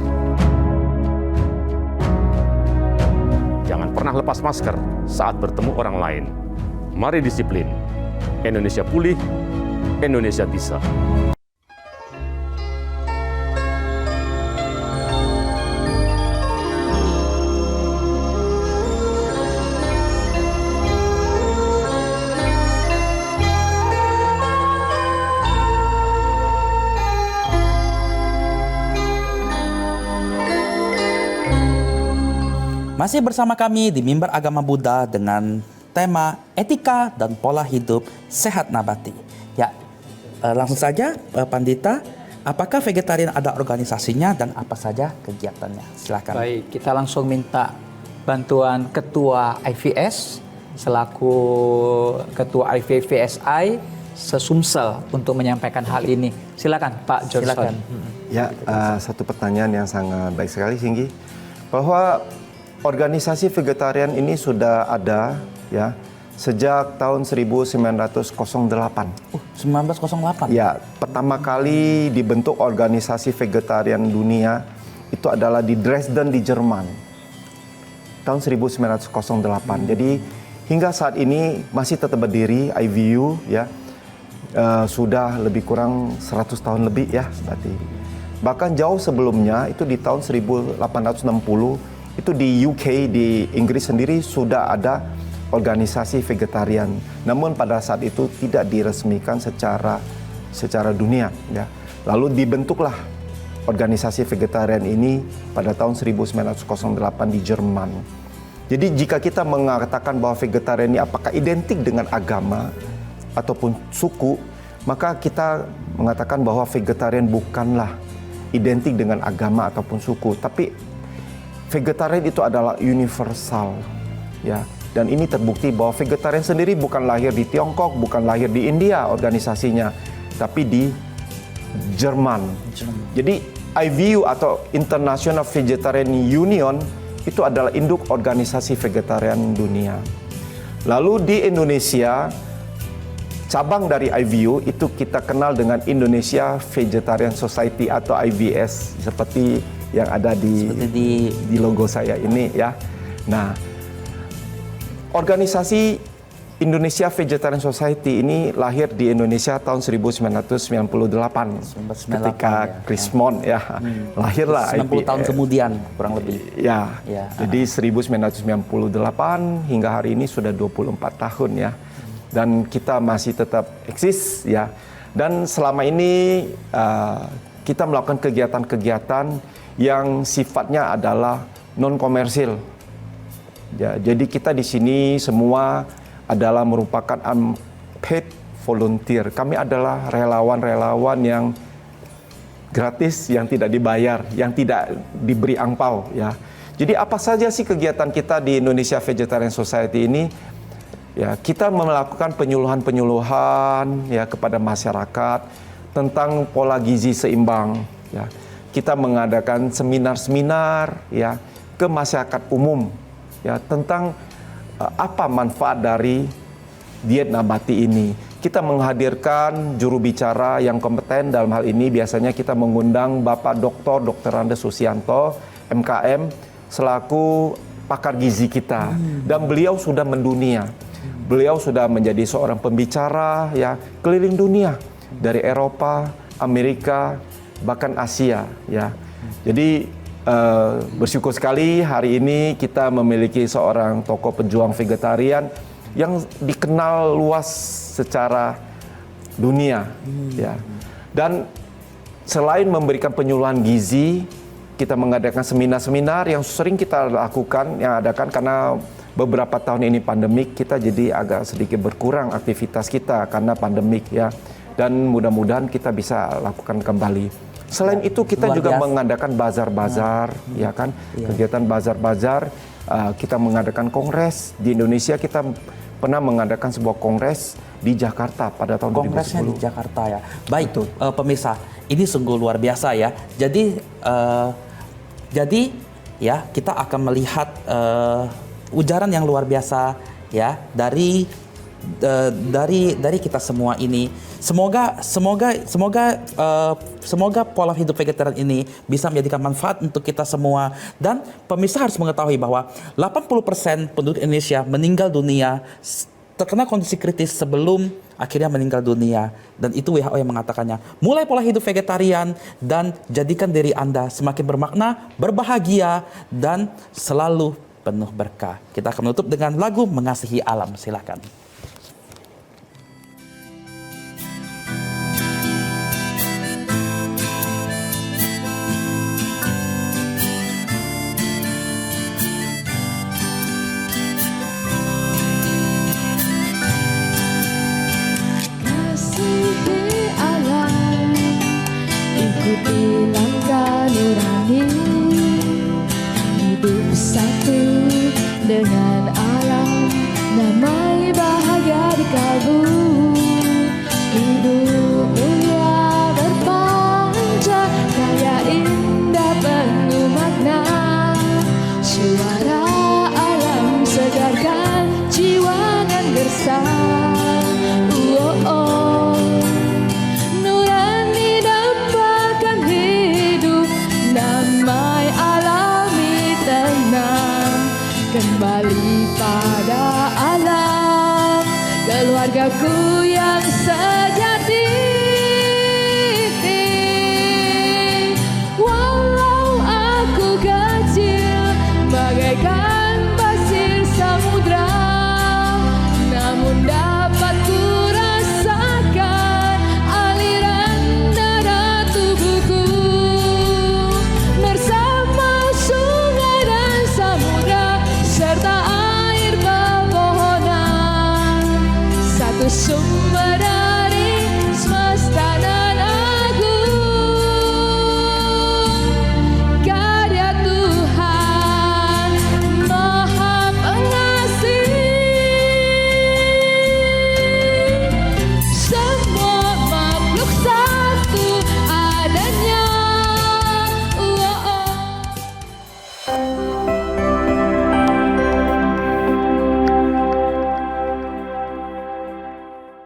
Jangan pernah lepas masker saat bertemu orang lain. Mari disiplin. Indonesia pulih, Indonesia bisa. Masih bersama kami di Mimbar Agama Buddha dengan tema etika dan pola hidup sehat nabati. Ya, langsung saja Pandita, apakah vegetarian ada organisasinya dan apa saja kegiatannya? Silakan. Baik, kita langsung minta bantuan Ketua IVS selaku Ketua IVVSI se-Sumsel untuk menyampaikan hal ini. Silakan Pak Johnson. Silakan. Ya, satu pertanyaan yang sangat baik sekali, Singgi, bahwa organisasi vegetarian ini sudah ada ya sejak tahun 1908. 1908. Ya, pertama kali dibentuk organisasi vegetarian dunia itu adalah di Dresden di Jerman tahun 1908. Jadi hingga saat ini masih tetap berdiri IVU ya. Sudah lebih kurang 100 tahun lebih ya berarti. Bahkan jauh sebelumnya itu di tahun 1860 itu di UK, di Inggris sendiri sudah ada organisasi vegetarian. Namun pada saat itu tidak diresmikan secara dunia ya. Lalu dibentuklah organisasi vegetarian ini pada tahun 1908 di Jerman. Jadi jika kita mengatakan bahwa vegetarian ini apakah identik dengan agama ataupun suku, maka kita mengatakan bahwa vegetarian bukanlah identik dengan agama ataupun suku, tapi vegetarian itu adalah universal ya. Dan ini terbukti bahwa vegetarian sendiri bukan lahir di Tiongkok, bukan lahir di India organisasinya, tapi di Jerman. Jadi IVU atau International Vegetarian Union itu adalah induk organisasi vegetarian dunia. Lalu di Indonesia, cabang dari IVU itu kita kenal dengan Indonesia Vegetarian Society atau IVS seperti yang ada di logo saya ini ya. Nah, organisasi Indonesia Vegetarian Society ini lahir di Indonesia tahun 1998 ketika Krismon ya. Lahirlah 90 tahun kemudian kurang lebih. Ya. Jadi 1998 hingga hari ini sudah 24 tahun ya. Dan kita masih tetap eksis ya. Dan selama ini kita melakukan kegiatan-kegiatan yang sifatnya adalah non komersil. Ya, jadi kita di sini semua adalah merupakan unpaid volunteer. Kami adalah relawan-relawan yang gratis, yang tidak dibayar, yang tidak diberi angpau ya. Jadi apa saja sih kegiatan kita di Indonesia Vegetarian Society ini? Ya, kita melakukan penyuluhan-penyuluhan ya kepada masyarakat tentang pola gizi seimbang ya. Kita mengadakan seminar-seminar ya ke masyarakat umum ya tentang apa manfaat dari diet nabati ini. Kita menghadirkan juru bicara yang kompeten dalam hal ini. Biasanya kita mengundang Bapak Dr. Andes Susianto, MKM, selaku pakar gizi kita. Dan beliau sudah mendunia. Beliau sudah menjadi seorang pembicara ya keliling dunia dari Eropa, Amerika, bahkan Asia ya. Jadi bersyukur sekali hari ini kita memiliki seorang tokoh pejuang vegetarian yang dikenal luas secara dunia ya. Dan selain memberikan penyuluhan gizi, kita mengadakan seminar-seminar yang sering kita lakukan, yang adakan karena beberapa tahun ini pandemik, kita jadi agak sedikit berkurang aktivitas kita karena pandemik ya. Dan mudah-mudahan kita bisa lakukan kembali. Selain itu kita juga mengadakan bazar-bazar ya kan, kegiatan bazar-bazar. Kita mengadakan kongres di Indonesia. Kita pernah mengadakan sebuah kongres di Jakarta pada tahun 2010. Kongresnya di Jakarta ya. Baik, pemirsa, ini sungguh luar biasa ya. Jadi ya kita akan melihat ujaran yang luar biasa ya dari kita semua ini. Semoga pola hidup vegetarian ini bisa menjadikan manfaat untuk kita semua. Dan pemirsa harus mengetahui bahwa 80% penduduk Indonesia meninggal dunia terkena kondisi kritis sebelum akhirnya meninggal dunia. Dan itu WHO yang mengatakannya. Mulai pola hidup vegetarian dan jadikan diri Anda semakin bermakna, berbahagia, dan selalu penuh berkah. Kita akan menutup dengan lagu Mengasihi Alam. Silakan.